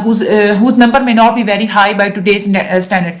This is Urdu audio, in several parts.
whose number may not be very high by today's standard,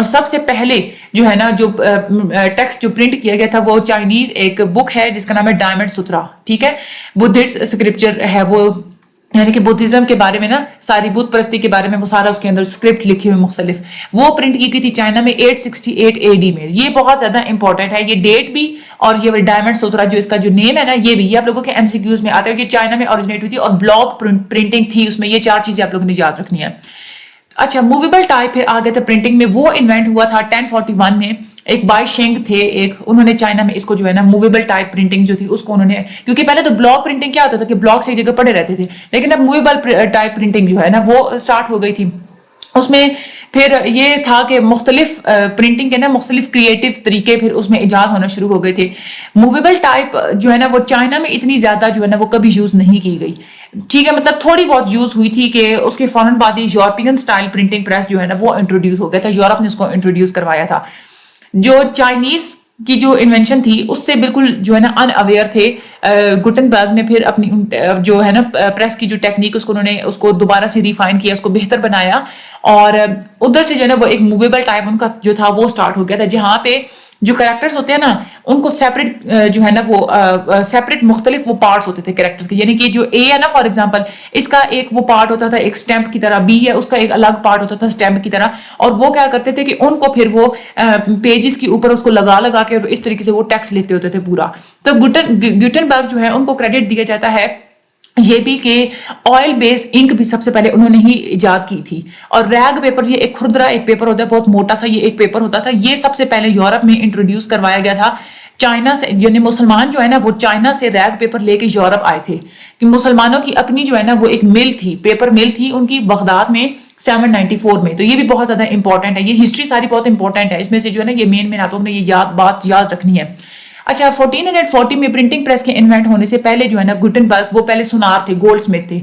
اور سب سے پہلے جو ہے نا جو ٹیکسٹ جو پرنٹ کیا گیا تھا وہ چائنیز ایک بک ہے جس کا نام ہے ڈائمنڈ سترا، ٹھیک ہے، بدھسٹ اسکرپچر ہے وہ، یعنی کہ بدھزم کے بارے میں نا، ساری بت پرستی کے بارے میں وہ سارا اس کے اندر اسکرپٹ لکھی ہوئی مختلف، وہ پرنٹ کی گئی تھی چائنا میں 868 AD میں. یہ بہت زیادہ امپورٹنٹ ہے یہ ڈیٹ بھی، اور یہ ڈائمنڈ سترا جو اس کا جو نیم ہے نا یہ بھی، یہ آپ لوگوں کے MCQs میں آتا ہے. یہ چائنا میں اوریجنیٹ ہوئی تھی اور بلاک پرنٹنگ تھی اس میں. یہ 4 چیزیں آپ لوگوں نے یاد رکھنی ہے. اچھا، موویبل ٹائپ پھر آ گیا تھا پرنٹنگ میں، وہ انوینٹ ہوا تھا 1041 میں. ایک بائی شینگ تھے ایک، انہوں نے چائنا میں اس کو جو ہے نا موویبل ٹائپ پرنٹنگ جو تھی اس کو انہوں نے، کیونکہ پہلے تو بلاک پرنٹنگ کیا ہوتا تھا کہ بلاک سے ایک جگہ پڑے رہتے تھے، لیکن اب موویبل ٹائپ پرنٹنگ جو ہے نا وہ اسٹارٹ ہو گئی تھی. اس میں پھر یہ تھا کہ مختلف پرنٹنگ کے نا مختلف کریٹو طریقے پھر اس میں ایجاد ہونا شروع ہو گئے تھے. موویبل ٹائپ جو ہے نا وہ چائنا میں اتنی زیادہ جو ہے نا وہ کبھی یوز نہیں کی گئی، ٹھیک ہے، مطلب تھوڑی بہت یوز ہوئی تھی کہ اس کے فوراً بعد ہی یورپین سٹائل پرنٹنگ پریس جو ہے نا وہ انٹروڈیوس ہو گیا تھا. یورپ نے اس کو انٹروڈیوس کروایا تھا. جو چائنیز کی جو انوینشن تھی اس سے بالکل جو ہے نا ان اویئر تھے. گوٹنبرگ نے پھر اپنی جو ہے نا پریس کی جو ٹیکنیک اس کو انہوں نے اس کو دوبارہ سے ریفائن کیا، اس کو بہتر بنایا، اور ادھر سے جو ہے نا وہ ایک موویبل ٹائپ ان کا جو تھا وہ سٹارٹ ہو گیا تھا، جہاں پہ جو کریکٹرز ہوتے ہیں نا ان کو سیپریٹ جو ہے نا وہ سیپریٹ مختلف وہ پارٹس ہوتے تھے کریکٹرز کے. یعنی کہ جو اے ہے نا فار ایگزامپل، اس کا ایک وہ پارٹ ہوتا تھا ایک اسٹیمپ کی طرح، بی ہے اس کا ایک الگ پارٹ ہوتا تھا اسٹیمپ کی طرح، اور وہ کیا کرتے تھے کہ ان کو پھر وہ پیجز کے اوپر اس کو لگا کے اس طریقے سے وہ ٹیکسٹ لکھتے ہوتے تھے پورا. تو گوٹنبرگ جو ہے ان کو کریڈٹ دیا جاتا ہے یہ بھی کہ آئل بیس انک بھی سب سے پہلے انہوں نے ہی ایجاد کی تھی. اور ریگ پیپر، یہ ایک کھردرا ایک پیپر ہوتا ہے بہت موٹا سا، یہ ایک پیپر ہوتا تھا، یہ سب سے پہلے یورپ میں انٹروڈیوس کروایا گیا تھا. چائنا سے یعنی مسلمان جو ہے نا وہ چائنا سے ریگ پیپر لے کے یورپ آئے تھے، کہ مسلمانوں کی اپنی جو ہے نا وہ ایک مل تھی، پیپر مل تھی ان کی بغداد میں 794 میں. تو یہ بھی بہت زیادہ امپورٹنٹ ہے، یہ ہسٹری ساری بہت امپورٹنٹ ہے، اس میں سے جو ہے نا یہ مین آپ لوگوں نے یہ بات یاد رکھنی ہے. اچھا، 1440 میں پرنٹنگ پریس کے انوینٹ ہونے سے پہلے جو ہے نا گوٹنبرگ وہ پہلے سونار تھے، گولڈ سمتھ تھے،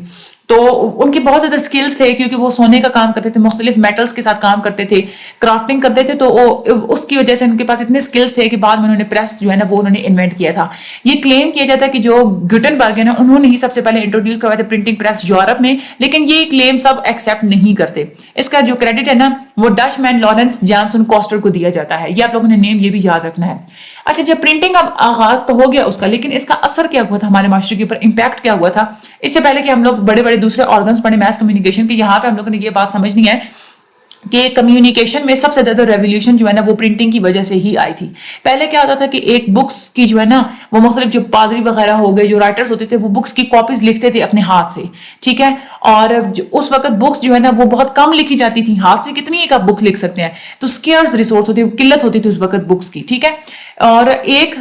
تو ان کے بہت زیادہ سکلز تھے کیونکہ وہ سونے کا کام کرتے تھے، مختلف میٹلز کے ساتھ کام کرتے تھے، کرافٹنگ کرتے تھے. تو اس کی وجہ سے ان کے پاس اتنے سکلز تھے کہ بعد میں انہوں نے پریس جو ہے نا وہ انہوں نے انوینٹ کیا تھا. یہ کلیم کیا جاتا ہے کہ جو گوٹنبرگ ہے نا انہوں نے ہی سب سے پہلے انٹروڈیوس کروایا تھا پرنٹنگ پریس یورپ میں، لیکن یہ کلیم سب ایکسیپٹ نہیں کرتے. اس کا جو کریڈٹ ہے نا وہ ڈچ مین لارنس جانسن کوسٹر کو دیا جاتا ہے. یہ آپ لوگوں نے نیم یہ بھی یاد رکھنا ہے. اچھا، جب پرنٹنگ اب آغاز تو ہو گیا اس کا، لیکن اس کا اثر کیا ہوا تھا ہمارے معاشرے کے اوپر، امپیکٹ کیا ہوا تھا؟ اس سے پہلے کہ ہم لوگ بڑے بڑے دوسرے آرگنز پڑھیں میس کمیونیکیشن کے، یہاں پہ ہم لوگوں نے یہ بات سمجھنی ہے کہ کمیونیکیشن میں سب سے زیادہ ریولیوشن جو ہے نا وہ پرنٹنگ کی وجہ سے ہی آئی تھی. پہلے کیا ہوتا تھا کہ ایک بکس کی جو ہے نا وہ مختلف جو پادری وغیرہ ہو گئے جو رائٹرز ہوتے تھے وہ بکس کی کاپیز لکھتے تھے اپنے ہاتھ سے، ٹھیک ہے، اور اس وقت بکس جو ہے نا وہ بہت کم لکھی جاتی تھی، ہاتھ سے کتنی ایک آپ بک لکھ سکتے ہیں، تو اسکیئرز ریسورس ہوتے، قلت ہوتی تھی اس وقت بکس کی، ٹھیک ہے. اور ایک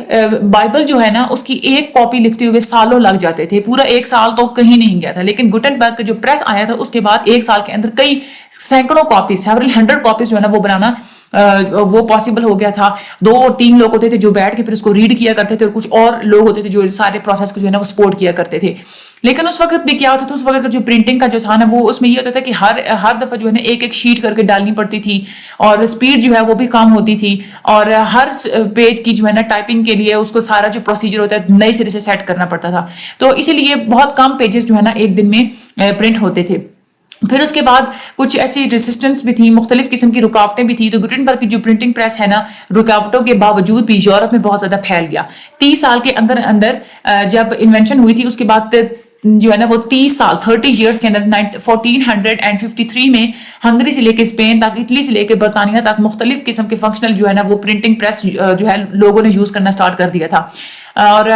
بائبل جو ہے نا اس کی ایک کاپی لکھتے ہوئے سالوں لگ جاتے تھے، پورا 1 سال تو کہیں نہیں گیا تھا. لیکن گوٹنبرگ کا جو پریس آیا تھا اس کے بعد 1 سال کے اندر کئی سینکڑوں کاپیز، سیورل 100 کاپیز جو ہے نا وہ بنانا وہ پاسبل ہو گیا تھا. 2 اور 3 لوگ ہوتے تھے جو بیٹھ کے پھر اس کو ریڈ کیا کرتے تھے، اور کچھ اور لوگ ہوتے تھے جو سارے پروسیس کو جو ہے نا وہ سپورٹ کیا کرتے تھے. لیکن اس وقت بھی کیا ہوتا تھا، اس وقت کا جو پرنٹنگ کا جو تھا نا وہ اس میں یہ ہوتا تھا کہ ہر دفعہ جو ہے نا ایک شیٹ کر کے ڈالنی پڑتی تھی، اور اسپیڈ جو ہے وہ بھی کم ہوتی تھی، اور ہر پیج کی جو ہے نا ٹائپنگ کے لیے اس کو سارا جو پروسیجر ہوتا ہے نئے سرے سے سیٹ کرنا پڑتا تھا. تو اسی لیے بہت کم پیجز جو ہے نا ایک دن میں پرنٹ ہوتے تھے. پھر اس کے بعد کچھ ایسی ریسسٹنس بھی تھی، مختلف قسم کی رکاوٹیں بھی تھی. تو گوٹنبرگ کی جو پرنٹنگ پریس ہے نا رکاوٹوں کے باوجود بھی یورپ میں بہت زیادہ پھیل گیا. 30 سال کے اندر جب انوینشن ہوئی تھی اس کے بعد جو ہے نا وہ 30 سال 30 ایئرس کے اندر 1453 میں ہنگری سے لے کے اسپین تک، اٹلی سے لے کے برطانیہ تک مختلف قسم کے فنکشنل جو ہے نا وہ پرنٹنگ پریس جو ہے لوگوں نے یوز کرنا سٹارٹ کر دیا تھا. اور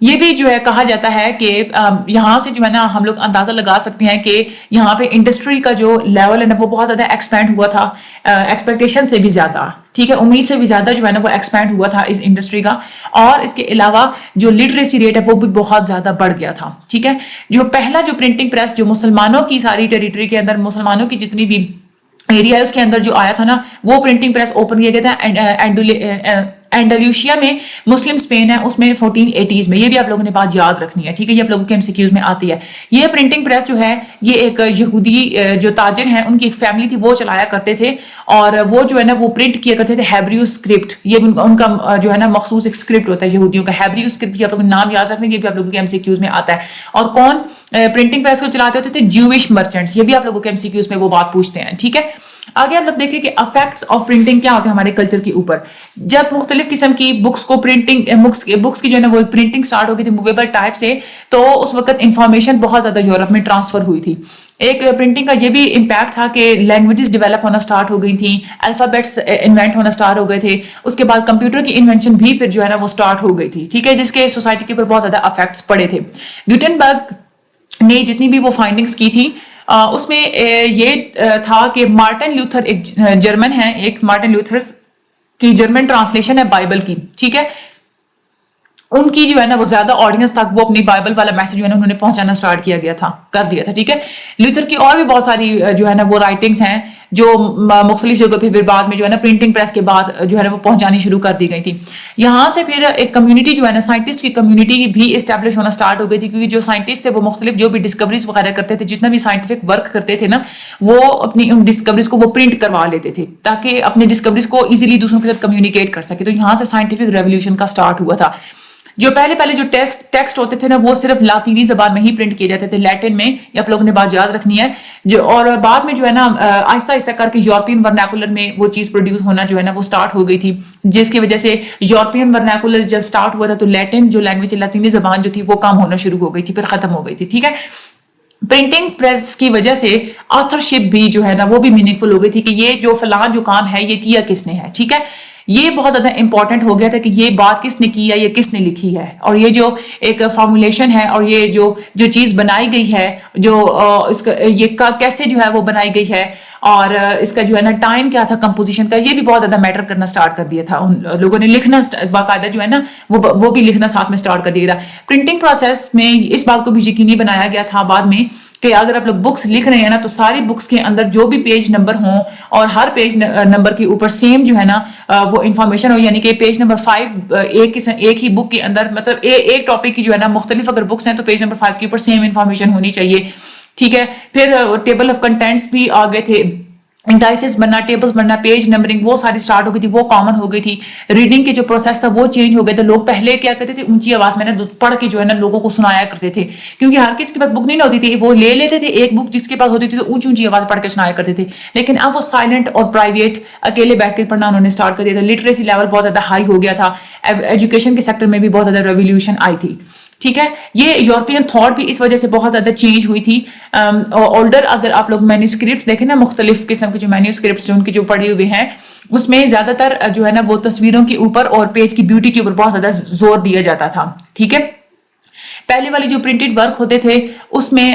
یہ بھی جو ہے کہا جاتا ہے کہ یہاں سے جو ہے نا ہم لوگ اندازہ لگا سکتے ہیں کہ یہاں پہ انڈسٹری کا جو لیول ہے نا وہ بہت زیادہ ایکسپینڈ ہوا تھا، ایکسپیکٹیشن سے بھی زیادہ، ٹھیک ہے، امید سے بھی زیادہ جو ہے نا وہ ایکسپینڈ ہوا تھا اس انڈسٹری کا. اور اس کے علاوہ جو لٹریسی ریٹ ہے وہ بھی بہت زیادہ بڑھ گیا تھا، ٹھیک ہے. جو پہلا جو پرنٹنگ پریس جو مسلمانوں کی ساری ٹیریٹری کے اندر، مسلمانوں کی جتنی بھی ایریا ہے اس کے اندر جو آیا تھا نا وہ پرنٹنگ پریس اوپن کیا گیا تھا اینڈلوشیا میں، مسلم اسپین ہے اس میں 1480s میں. یہ بھی آپ لوگوں نے بات یاد رکھنی ہے، ٹھیک ہے، یہ آپ لوگوں کے MCQs میں آتی ہے. یہ پرنٹنگ پریس جو ہے یہ ایک یہودی جو تاجر ہیں ان کی ایک فیملی تھی وہ چلایا کرتے تھے، اور وہ جو ہے نا وہ پرنٹ کیا کرتے تھے ہیبریو اسکرپٹ. یہ ان کا جو ہے نا مخصوص ایک اسکرپٹ ہوتا ہے یہودیوں کا، ہیبریو اسکرپٹ. یہ آپ لوگوں نے نام یاد رکھنا، یہ بھی آپ لوگوں کے MCQs میں آتا ہے. اور کون پرنٹنگ پریس کو چلاتے ہوتے تھے؟ Jewish merchants. یہ بھی آپ لوگوں کے MCQs میں وہ بات پوچھتے ہیں، ٹھیک ہے. آگے آپ لوگ دیکھیں کہ افیکٹس آف پرنٹنگ کیا ہوتے ہیں ہمارے کلچر کے اوپر. جب مختلف قسم کی بکس کو پرنٹنگ بکس کی جو ہے نا وہ پرنٹنگ سٹارٹ ہو گئی تھی موویبل ٹائپ سے, تو اس وقت انفارمیشن بہت زیادہ یورپ میں ٹرانسفر ہوئی تھی. ایک پرنٹنگ کا یہ بھی امپیکٹ تھا کہ لینگویجز ڈیولپ ہونا سٹارٹ ہو گئی تھیں, الفابیٹس انوینٹ ہونا سٹارٹ ہو گئے تھے. اس کے بعد کمپیوٹر کی انوینشن بھی پھر جو ہے نا وہ سٹارٹ ہو گئی تھی, ٹھیک ہے, جس کے سوسائٹی کے اوپر بہت زیادہ افیکٹس پڑے تھے. گوٹنبرگ نے جتنی بھی وہ فائنڈنگز کی تھی اس میں یہ تھا کہ مارٹن لیوتھر ایک جرمن ہے, ایک مارٹن لیوتھر کی جرمن ٹرانسلیشن ہے بائبل کی, ٹھیک ہے, ان کی جو ہے نا وہ زیادہ آڈینس تک وہ اپنی بائبل والا میسج جو ہے نا انہوں نے پہنچانا سٹارٹ کر دیا تھا, ٹھیک ہے. لیوتھر کی اور بھی بہت ساری جو ہے نا وہ رائٹنگز ہیں جو مختلف جگہوں پہ پھر بعد میں جو ہے نا پرنٹنگ پریس کے بعد جو ہے نا وہ پہنچانی شروع کر دی گئی تھی. یہاں سے پھر ایک کمیونٹی جو ہے نا سائنٹسٹ کی کمیونٹی بھی اسٹیبلش ہونا سٹارٹ ہو گئی تھی, کیونکہ جو سائنٹسٹ تھے وہ مختلف جو بھی ڈسکوریز وغیرہ کرتے تھے, جتنا بھی سائنٹیفک ورک کرتے تھے نا, وہ اپنی ان ڈسکوریز کو وہ پرنٹ کروا لیتے تھے تاکہ اپنی ڈسکوریز کو ایزیلی دوسروں کے ساتھ کمیونیکیٹ کر سکے. تو یہاں سے سائنٹیفک ریولیوشن کا سٹارٹ ہوا تھا. جو پہلے جو ٹیکسٹ ہوتے تھے نا وہ صرف لاطینی زبان میں ہی پرنٹ کیے جاتے تھے, لیٹن میں, یہ آپ لوگوں نے بات یاد رکھنی ہے. اور بعد میں جو ہے نا آہستہ آہستہ کر کے یورپین ورنیکولر میں وہ چیز پروڈیوس ہونا جو ہے نا وہ سٹارٹ ہو گئی تھی, جس کی وجہ سے یورپین ورنیکولر جب سٹارٹ ہوا تھا تو لیٹن جو لینگویج لاطینی زبان جو تھی وہ کام ہونا شروع ہو گئی تھی, پھر ختم ہو گئی تھی, ٹھیک ہے. پرنٹنگ پریس کی وجہ سے آتھرشپ بھی جو ہے نا وہ بھی میننگ فل ہو گئی تھی کہ یہ جو فلاں جو کام ہے یہ کیا کس نے ہے, ٹھیک ہے. یہ بہت زیادہ امپورٹنٹ ہو گیا تھا کہ یہ بات کس نے کی ہے, یہ کس نے لکھی ہے, اور یہ جو ایک فارمولیشن ہے اور یہ جو چیز بنائی گئی ہے, جو اس کا یہ کیسے جو ہے وہ بنائی گئی ہے, اور اس کا جو ہے نا ٹائم کیا تھا کمپوزیشن کا, یہ بھی بہت زیادہ میٹر کرنا سٹارٹ کر دیا تھا. ان لوگوں نے لکھنا باقاعدہ جو ہے نا وہ بھی لکھنا ساتھ میں سٹارٹ کر دیا تھا. پرنٹنگ پروسیس میں اس بات کو بھی یقینی بنایا گیا تھا بعد میں کہ اگر آپ لوگ بکس لکھ رہے ہیں نا تو ساری بکس کے اندر جو بھی پیج نمبر ہوں اور ہر پیج نمبر کے اوپر سیم جو ہے نا وہ انفارمیشن ہو, یعنی کہ پیج نمبر 5 ایک ہی بک کے اندر, مطلب ایک ٹاپک کی جو ہے نا مختلف اگر بکس ہیں تو پیج نمبر 5 کے اوپر سیم انفارمیشن ہونی چاہیے, ٹھیک ہے. پھر ٹیبل آف کنٹینٹس بھی آ گئے تھے, انڈائسز بننا, ٹیبلز بننا, پیج نمبرنگ وہ ساری سٹارٹ ہو گئی تھی, وہ کامن ہو گئی تھی. ریڈنگ کے جو پروسیس تھا وہ چینج ہو گئے تھے. لوگ پہلے کیا کرتے تھے, اونچی آواز میں نا پڑھ کے جو ہے نا لوگوں کو سنایا کرتے تھے, کیونکہ ہر کس کے پاس بک نہیں ہوتی تھی, وہ لے لیتے تھے ایک بک جس کے پاس ہوتی تھی تو اونچی آواز پڑھ کے سنایا کرتے تھے. لیکن اب وہ سائلنٹ اور پرائیویٹ اکیلے بیٹھ کے پڑھنا انہوں نے سٹارٹ کر دیا تھا. لٹریسی لیول بہت زیادہ ہائی ہو گیا تھا. ایجوکیشن کے سیکٹر میں بھی بہت زیادہ ریولیوشن آئی تھی, ٹھیک ہے. یہ یورپین تھاٹ بھی اس وجہ سے بہت زیادہ چینج ہوئی تھی. اولڈر اگر آپ لوگ مینیوسکرپٹس دیکھیں نا, مختلف قسم کے جو مینیوسکرپٹس ان کے جو پڑھے ہوئے ہیں, اس میں زیادہ تر جو ہے نا وہ تصویروں کے اوپر اور پیج کی بیوٹی کے اوپر بہت زیادہ زور دیا جاتا تھا, ٹھیک ہے. پہلے والی جو پرنٹڈ ورک ہوتے تھے اس میں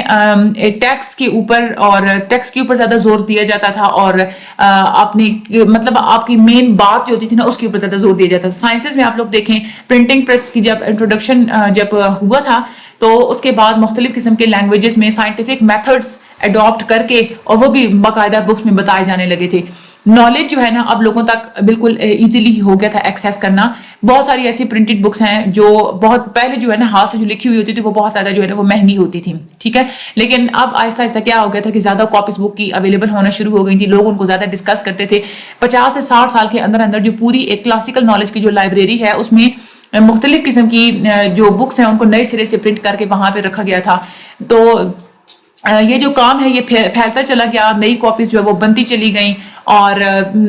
ٹیکسٹ کے اوپر زیادہ زور دیا جاتا تھا, اور اپنی مطلب آپ کی مین بات جو ہوتی تھی نا اس کے اوپر زیادہ زور دیا جاتا تھا. سائنسز میں آپ لوگ دیکھیں پرنٹنگ پریس کی جب انٹروڈکشن جب ہوا تھا تو اس کے بعد مختلف قسم کے لینگویجز میں سائنٹیفک میتھڈز اڈاپٹ کر کے اور وہ بھی باقاعدہ بکس میں بتائے جانے لگے تھے. نالج جو ہے نا اب لوگوں تک بالکل ایزیلی ہو گیا تھا ایکسیس کرنا. بہت ساری ایسی پرنٹڈ بکس ہیں جو بہت پہلے جو ہے نا ہاتھ سے جو لکھی ہوئی ہوتی تھی وہ بہت زیادہ جو ہے نا وہ مہنگی ہوتی تھی, ٹھیک ہے. لیکن اب آہستہ آہستہ کیا ہو گیا تھا کہ زیادہ کاپیز بک کی اویلیبل ہونا شروع ہو گئی تھی, لوگ ان کو زیادہ ڈسکس کرتے تھے. 50 سے 60 سال کے اندر جو پوری ایک کلاسیکل نالج کی جو لائبریری ہے اس میں مختلف قسم کی جو بکس ہیں ان کو نئے سرے سے پرنٹ کر کے وہاں پہ رکھا گیا تھا. تو یہ جو کام ہے یہ پھیلتا چلا گیا, نئی کاپیز جو ہے وہ بنتی چلی گئیں. اور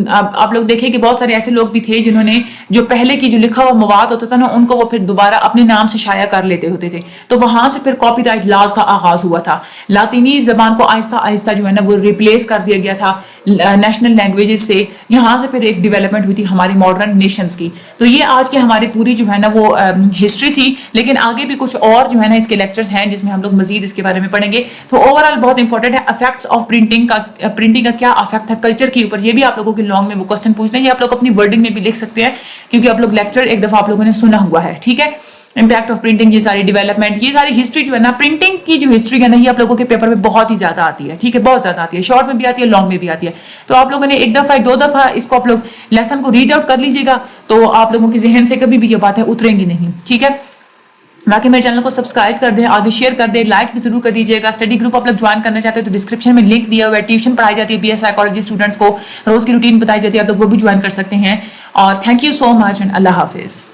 آپ لوگ دیکھیں کہ بہت سارے ایسے لوگ بھی تھے جنہوں نے جو پہلے کی جو لکھا ہوا مواد ہوتا تھا نا ان کو وہ پھر دوبارہ اپنے نام سے شائع کر لیتے ہوتے تھے. تو وہاں سے پھر کاپی رائٹ لاز کا آغاز ہوا تھا. لاطینی زبان کو آہستہ آہستہ جو ہے نا وہ ریپلیس کر دیا گیا تھا نیشنل لینگویجز سے. یہاں سے پھر ایک ڈیولپمنٹ ہوئی تھی ہماری ماڈرن نیشنز کی. تو یہ آج کے ہماری پوری جو ہے نا وہ ہسٹری تھی, لیکن آگے بھی کچھ اور جو ہے نا اس کے لیکچرز ہیں جس میں ہم لوگ مزید اس کے بارے میں پڑھیں گے. تو اوور آل بہت امپورٹنٹ ہے افیکٹس آف پرنٹنگ کا کیا افیکٹ ہے کلچر کے اوپر. یہ بھی آپ لوگوں کے لانگ میں وہ کوسچن پوچھنا ہے, یہ آپ لوگ اپنی ورڈنگ میں بھی لکھ سکتے ہیں کیونکہ آپ لوگ لیکچر ایک دفعہ آپ لوگوں نے سنا ہوا ہے, ٹھیک ہے. امپیکٹ آف پرنٹنگ, یہ ساری ڈیولپمنٹ, یہ ساری ہسٹری جو ہے نا پرنٹنگ کی جو ہسٹری ہے نا یہ آپ لوگوں کے پیپر میں بہت ہی زیادہ آتی ہے, ٹھیک ہے, بہت زیادہ آتی ہے. شارٹ میں بھی آتی ہے, لانگ میں بھی آتی ہے. تو آپ لوگوں نے ایک دفعہ 2 دفعہ اس کو آپ لوگ لیسن کو ریڈ آؤٹ کر لیجیے گا تو آپ لوگوں کے ذہن سے کبھی بھی یہ باتیں اتریں گی نہیں, ٹھیک ہے. باقی میرے چینل کو سبسکرائب کر دیں, آگے شیئر کر دیں, لائک بھی ضرور کر دیجیے گا. اسٹڈی گروپ آپ لوگ جوائن کرنا چاہتے ہیں تو ڈسکرپشن میں لنک دیا ہوا ہے. ٹیوشن پڑھائی جاتی ہے بی ایس سائیکالوجی اسٹوڈنٹس کو, روز کی روٹین بتائی جاتی ہے, آپ لوگ وہ بھی جوائن کر سکتے ہیں. اور thank you so much and اللہ حافظ.